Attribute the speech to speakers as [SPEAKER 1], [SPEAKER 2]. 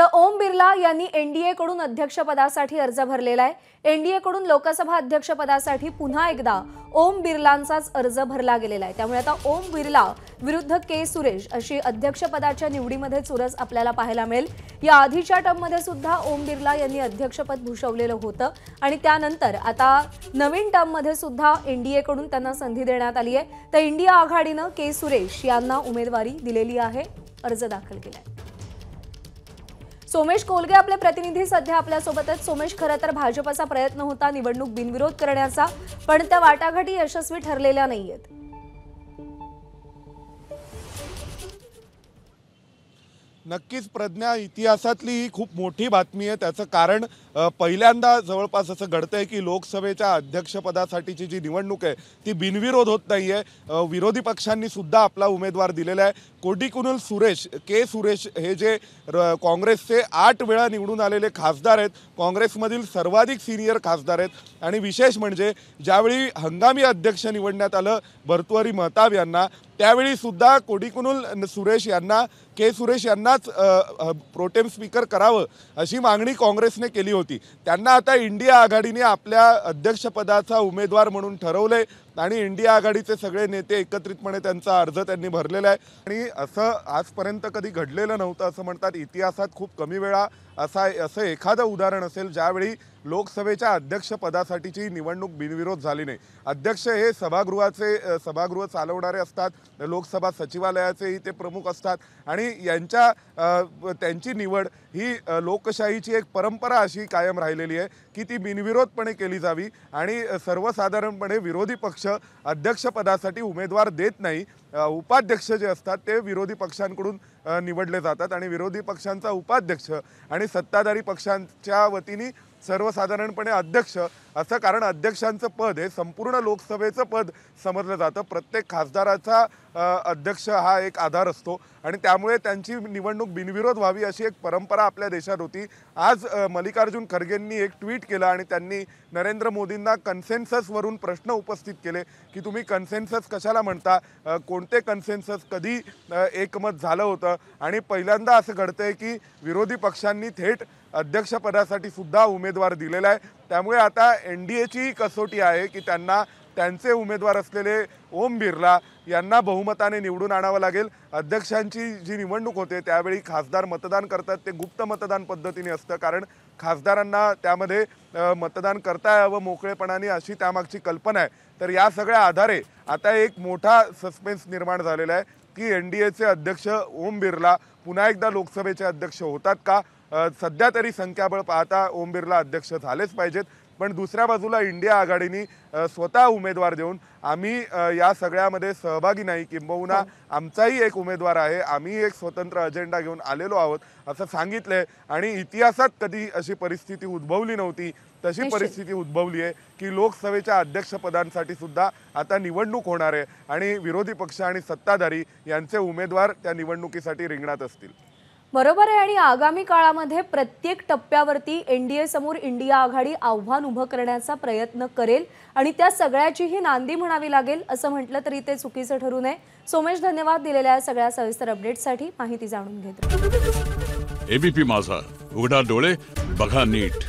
[SPEAKER 1] तर ओम बिर्ला यांनी एनडीए कडून अध्यक्षपदासाठी अर्ज भरलेला आहे। एनडीए कडून लोकसभा अध्यक्षपदासाठी पुन्हा एकदा ओम बिर्लांचाच अर्ज भरला गेलेला आहे। त्यामुळे आता ओम बिर्ला विरुद्ध के सुरेश अशी अध्यक्षपदाच्या निवडीमध्ये चुरस आपल्याला पाहायला मिळेल। या आधीच्या टर्ममध्ये सुद्धा ओम बिर्ला यांनी अध्यक्षपद भूषवलेलं होतं आणि त्यानंतर आता नवीन टर्ममध्ये सुद्धा एनडीए कडून त्यांना संधी देण्यात आली आहे। तर इंडिया आघाडीने के सुरेश यांना उमेदवारी दिलेली आहे, अर्ज दाखल केलाय। सोमेश कोलगे आपले प्रतिनिधी सध्या आपल्यासोबतच। सोमेश, खरं तर भाजपचा प्रयत्न होता निवडणूक बिनविरोध करण्याचा, पण त्या वाटाघाटी यशस्वी ठरलेल्या नाहीयेत।
[SPEAKER 2] नक्कीच प्रज्ञा, इतिहासातली ही खूप मोठी बातमी आहे। त्याचं कारण पहिल्यांदा जवळपास असं घडतंय की लोकसभेच्या अध्यक्षपदासाठीची जी निवडणूक आहे ती बिनविरोध होत नाहीये। विरोधी पक्षांनी सुद्धा आपला उमेदवार दिलेला आहे। कोडिकुनिल सुरेश, के सुरेश हे जे काँग्रेसचे 8 वेळा निवडून आलेले खासदार आहेत, काँग्रेसमधील सर्वाधिक सिनियर खासदार आहेत। आणि विशेष म्हणजे ज्यावेळी हंगामी अध्यक्ष निवडण्यात आलं भर्तृहरी महताब यांना, त्यावेळी सुद्धा कोडिकुनिल सुरेश यांना, के सुरेश यांनाच प्रोटेम स्पीकर करावं अशी मागणी काँग्रेसने केली होती। त्यांना आता इंडिया आघाडीने आपल्या अध्यक्षपदाचा उमेदवार म्हणून ठरवले आणि इंडिया आघाडीचे सगळे नेते एकत्रितपणे त्यांचा अर्ज त्यांनी भरलेला आहे। आणि असं आजपर्यंत कधी घडलेलं नव्हतं असं म्हणतात। इतिहासात खूप कमी वेळा असं एखादं उदाहरण असेल ज्यावेळी लोकसभेच्या अध्यक्षपदासाठीची निवडणूक बिनविरोध झाली नाही। अध्यक्ष हे सभागृह चालवणारे असतात, लोकसभा सचिवालयाचेही ते प्रमुख असतात आणि त्यांची निवड ही लोकशाहीची एक परंपरा अशी कायम राहिलेली आहे की ती बिनविरोधपणे केली जावी आणि सर्वसाधारणपणे विरोधी पक्ष अध्यक्षपदासाठी उमेदवार देत नाही। उपाध्यक्ष जे असतात ते विरोधी पक्षांकडून निवडले जातात आणि विरोधी पक्षांचा उपाध्यक्ष आणि सत्ताधारी पक्षांच्या वतीने सर्वसाधारणपणे अध्यक्ष असं, कारण अध्यक्षांचं पद हे संपूर्ण लोकसभेचं पद समजलं जातं। प्रत्येक खासदाराचा अध्यक्ष हा एक आधार असतो आणि त्यामुळे त्यांची निवडणूक बिनविरोध व्हावी अशी एक परंपरा आपल्या देशात होती। आज मल्लिकार्जुन खरगेंनी एक ट्विट केलं आणि त्यांनी नरेंद्र मोदींना कन्सेन्ससवरून प्रश्न उपस्थित केले की तुम्ही कन्सेन्सस कशाला म्हणता, कोणते कन्सेन्सस, कधी एकमत झालं होतं। आणि पहिल्यांदा असं घडतंय की विरोधी पक्षांनी थेट अध्यक्षपदासाठी सुद्धा उमेदवार दिलेला आहे। त्यामुळे आता एनडीएची कसोटी आहे की त्यांना त्यांचे उमेदवार असलेले ओम बिर्ला यांना बहुमताने निवडून आणावं लागेल। अध्यक्षांची जी निवडणूक होते त्यावेळी खासदार मतदान करतात, ते गुप्त मतदान पद्धतीने असतं, कारण खासदारांना त्यामध्ये मतदान करता यावं मोकळेपणाने अशी त्यामागची कल्पना आहे। तर या सगळ्या आधारे आता एक मोठा सस्पेन्स निर्माण झालेला आहे की एनडीएचे अध्यक्ष ओम बिर्ला पुन्हा एकदा लोकसभेचे अध्यक्ष होतात का। सध्या तरी संख्याबळ पाहता ओम बिर्ला अध्यक्ष झालेच पाहिजेत, पण दुसऱ्या बाजूला इंडिया आघाडीने स्वतः उमेदवार देऊन आम्ही या सगळ्यामध्ये सहभागी नाही, किंबहुना आमचाही एक उमेदवार आहे, आम्ही एक स्वतंत्र अजेंडा घेऊन आलेलो आहोत असं सांगितलंय। आणि इतिहासात कधी अशी परिस्थिती उद्भवली नव्हती, तशी परिस्थिती उद्भवली आहे की लोकसभेच्या अध्यक्षपदांसाठी सुद्धा आता निवडणूक होणार आहे आणि विरोधी पक्ष आणि सत्ताधारी यांचे उमेदवार त्या निवडणुकीसाठी रिंगणात असतील।
[SPEAKER 1] बरोबर आहे। आणि आगामी काळामध्ये प्रत्येक टप्प्यावरती एनडीए समोर इंडिया आघाडी आव्हान उभं करण्याचा प्रयत्न करेल आणि त्या सगळ्याचीही नांदी म्हणावी लागेल असं म्हटलं तरी ते चुकीचं ठरू नये। सोमेश, धन्यवाद दिलेल्या सगळ्या सविस्तर अपडेट्ससाठी। माहिती जाणून घेतली।
[SPEAKER 3] एबीपी माझा, उघडा डोळे बघा नीट।